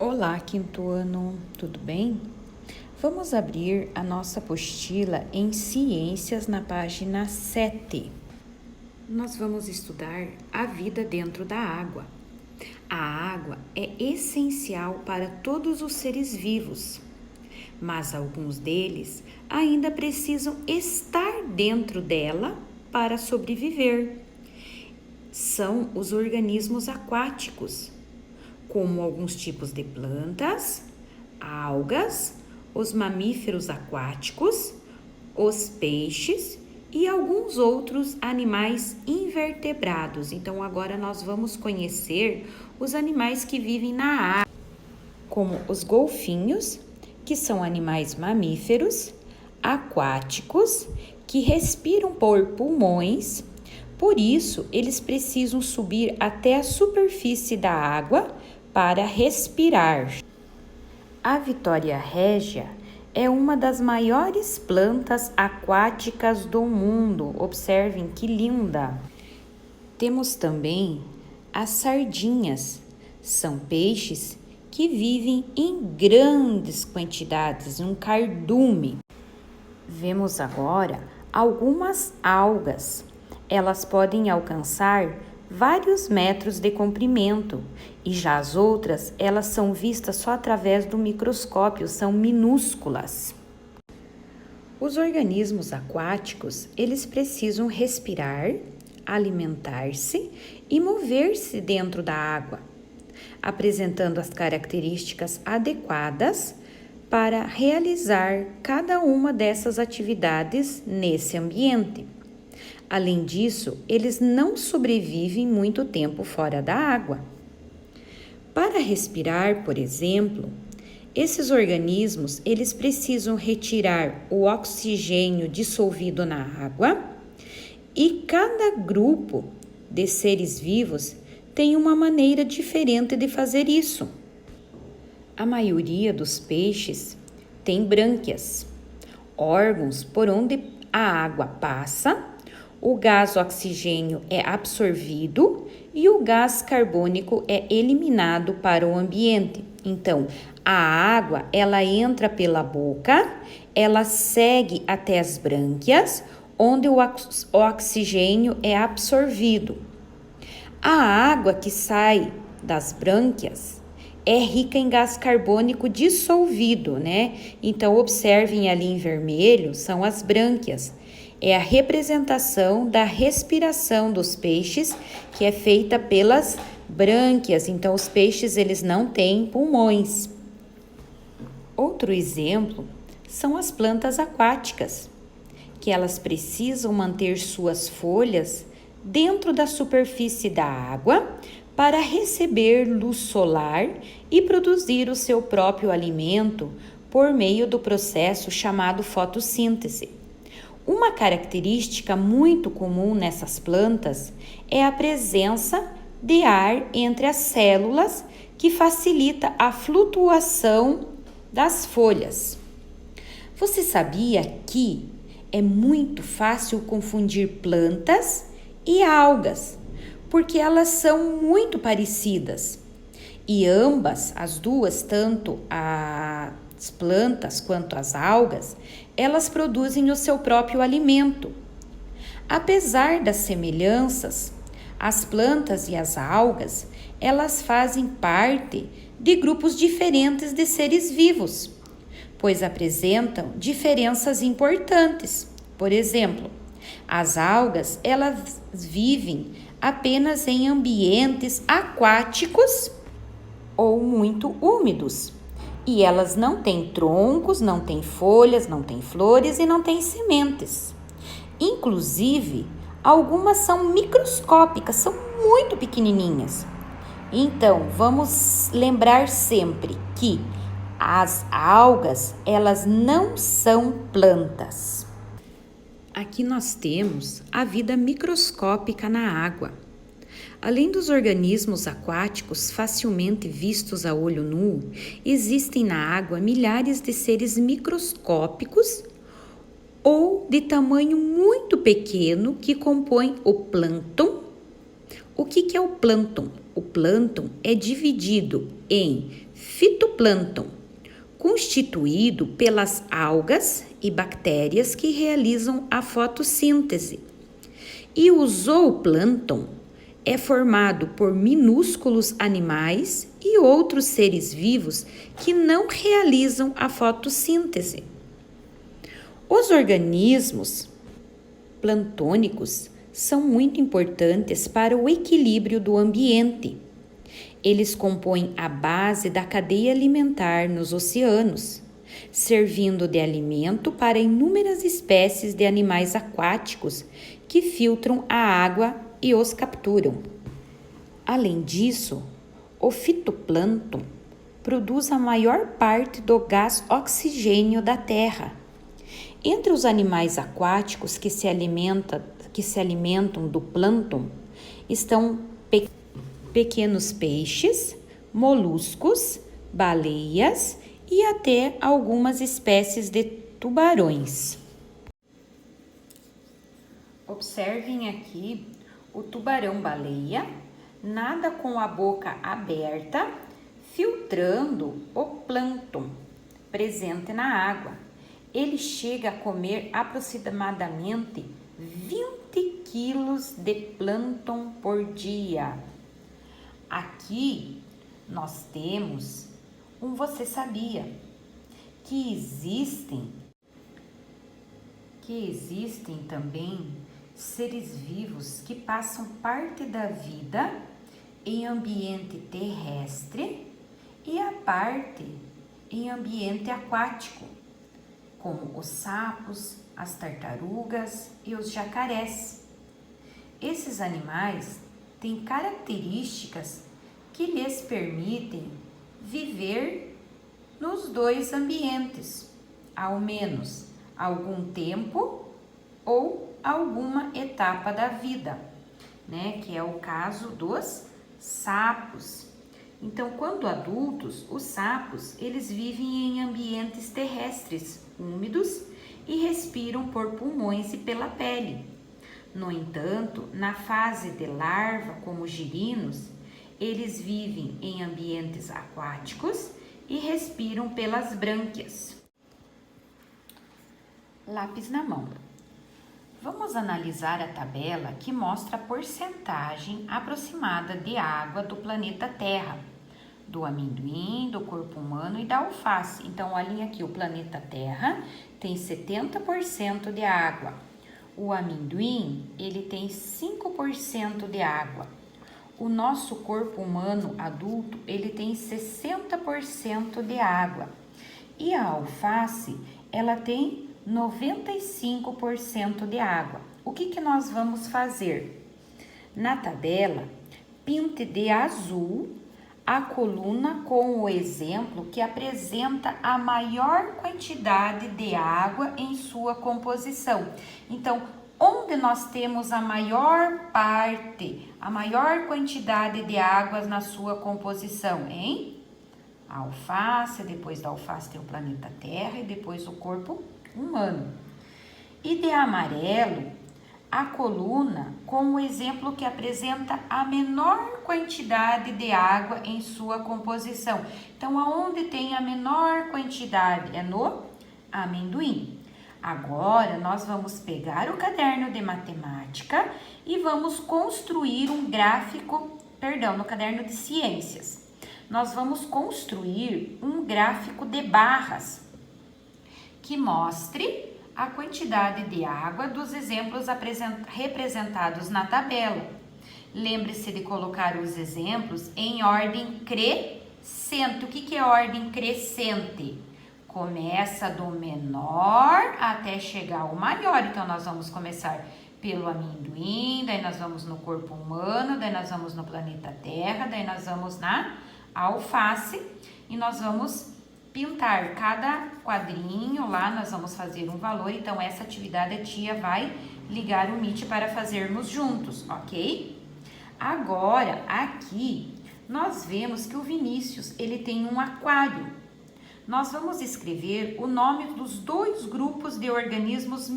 Olá, quinto ano, tudo bem? Vamos abrir a nossa apostila em Ciências na página 7. Nós vamos estudar a vida dentro da água. A água é essencial para todos os seres vivos, mas alguns deles ainda precisam estar dentro dela para sobreviver. São os organismos aquáticos, como alguns tipos de plantas, algas, os mamíferos aquáticos, os peixes e alguns outros animais invertebrados. Então, agora nós vamos conhecer os animais que vivem na água, como os golfinhos, que são animais mamíferos, aquáticos, que respiram por pulmões. Por isso, eles precisam subir até a superfície da água para respirar. A Vitória régia é uma das maiores plantas aquáticas do mundo. Observem que linda! Temos também as sardinhas. São peixes que vivem em grandes quantidades, um cardume. Vemos agora algumas algas. Elas podem alcançar vários metros de comprimento e já as outras, elas são vistas só através do microscópio, são minúsculas. Os organismos aquáticos, eles precisam respirar, alimentar-se e mover-se dentro da água, apresentando as características adequadas para realizar cada uma dessas atividades nesse ambiente. Além disso, eles não sobrevivem muito tempo fora da água. Para respirar, por exemplo, esses organismos, eles precisam retirar o oxigênio dissolvido na água e cada grupo de seres vivos tem uma maneira diferente de fazer isso. A maioria dos peixes tem brânquias, órgãos por onde a água passa. O gás oxigênio é absorvido e o gás carbônico é eliminado para o ambiente. Então, a água, ela entra pela boca, ela segue até as brânquias, onde o oxigênio é absorvido. A água que sai das brânquias é rica em gás carbônico dissolvido, né? Então, observem ali em vermelho, são as brânquias. É a representação da respiração dos peixes, que é feita pelas brânquias. Então, os peixes, eles não têm pulmões. Outro exemplo são as plantas aquáticas, que elas precisam manter suas folhas dentro da superfície da água para receber luz solar e produzir o seu próprio alimento por meio do processo chamado fotossíntese. Uma característica muito comum nessas plantas é a presença de ar entre as células, que facilita a flutuação das folhas. Você sabia que é muito fácil confundir plantas e algas, porque elas são muito parecidas e ambas, as duas, tanto as plantas quanto as algas, elas produzem o seu próprio alimento. Apesar das semelhanças, as plantas e as algas, elas fazem parte de grupos diferentes de seres vivos, pois apresentam diferenças importantes. Por exemplo, as algas, elas vivem apenas em ambientes aquáticos ou muito úmidos. E elas não têm troncos, não têm folhas, não têm flores e não têm sementes. Inclusive, algumas são microscópicas, são muito pequenininhas. Então, vamos lembrar sempre que as algas, elas não são plantas. Aqui nós temos a vida microscópica na água. Além dos organismos aquáticos facilmente vistos a olho nu, existem na água milhares de seres microscópicos ou de tamanho muito pequeno que compõem o plâncton. O que é o plâncton? o plâncton é dividido em fitoplâncton, constituído pelas algas e bactérias que realizam a fotossíntese, e o zooplâncton é formado por minúsculos animais e outros seres vivos que não realizam a fotossíntese. Os organismos plantônicos são muito importantes para o equilíbrio do ambiente. Eles compõem a base da cadeia alimentar nos oceanos, servindo de alimento para inúmeras espécies de animais aquáticos que filtram a água e os capturam. Além disso, o fitoplâncton produz a maior parte do gás oxigênio da Terra. Entre os animais aquáticos que se alimentam do plâncton estão pequenos peixes, moluscos, baleias e até algumas espécies de tubarões. Observem aqui o tubarão-baleia nada com a boca aberta, filtrando o plâncton presente na água. Ele chega a comer aproximadamente 20 quilos de plâncton por dia. Aqui nós temos você sabia que existem também seres vivos que passam parte da vida em ambiente terrestre e a parte em ambiente aquático, como os sapos, as tartarugas e os jacarés. Esses animais têm características que lhes permitem viver nos dois ambientes, ao menos algum tempo ou alguma etapa da vida, né? Que é o caso dos sapos. Então, quando adultos, os sapos, eles vivem em ambientes terrestres, úmidos e respiram por pulmões e pela pele. No entanto, na fase de larva, como girinos, eles vivem em ambientes aquáticos e respiram pelas brânquias. Lápis na mão. Vamos analisar a tabela que mostra a porcentagem aproximada de água do planeta Terra, do amendoim, do corpo humano e da alface. Então, olhem aqui, o planeta Terra tem 70% de água. O amendoim, ele tem 5% de água. O nosso corpo humano adulto, ele tem 60% de água. E a alface, ela tem 95% de água. O que nós vamos fazer? Na tabela, pinte de azul a coluna com o exemplo que apresenta a maior quantidade de água em sua composição. Então, onde nós temos a maior parte, a maior quantidade de águas na sua composição, hein? A alface, depois da alface tem o planeta Terra e depois o corpo humano. E de amarelo, a coluna com o exemplo que apresenta a menor quantidade de água em sua composição. Então, aonde tem a menor quantidade? É no amendoim. Agora, nós vamos pegar o caderno de matemática e vamos construir um gráfico, no caderno de ciências. Nós vamos construir um gráfico de barras que mostre a quantidade de água dos exemplos representados na tabela. Lembre-se de colocar os exemplos em ordem crescente. O que é ordem crescente? Começa do menor até chegar ao maior. Então, nós vamos começar pelo amendoim, daí nós vamos no corpo humano, daí nós vamos no planeta Terra, daí nós vamos na alface e nós vamos pintar cada quadrinho lá, nós vamos fazer um valor. Então, essa atividade a tia vai ligar o Meet para fazermos juntos, ok? Agora, aqui, nós vemos que o Vinícius, ele tem um aquário. Nós vamos escrever o nome dos dois grupos de organismos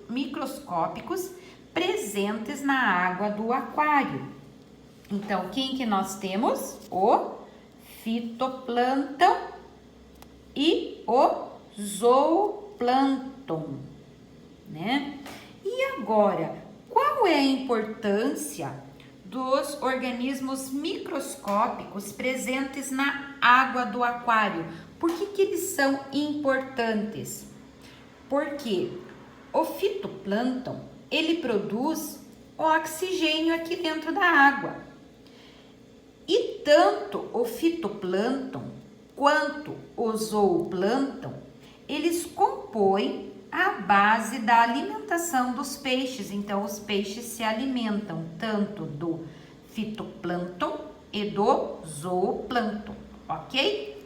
microscópicos presentes na água do aquário. Então, quem que nós temos? O fitoplâncton e o zooplâncton, né? E agora, qual é a importância dos organismos microscópicos presentes na água do aquário? Por que eles são importantes? Porque o fitoplâncton, ele produz oxigênio aqui dentro da água. E tanto o fitoplâncton quanto o zooplâncton, eles compõem a base da alimentação dos peixes. Então, os peixes se alimentam tanto do fitoplâncton e do zooplâncton, ok?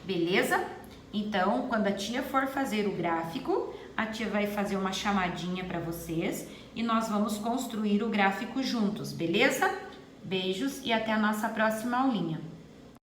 Beleza? Então, quando a tia for fazer o gráfico, a tia vai fazer uma chamadinha para vocês e nós vamos construir o gráfico juntos, beleza? Beijos e até a nossa próxima aulinha.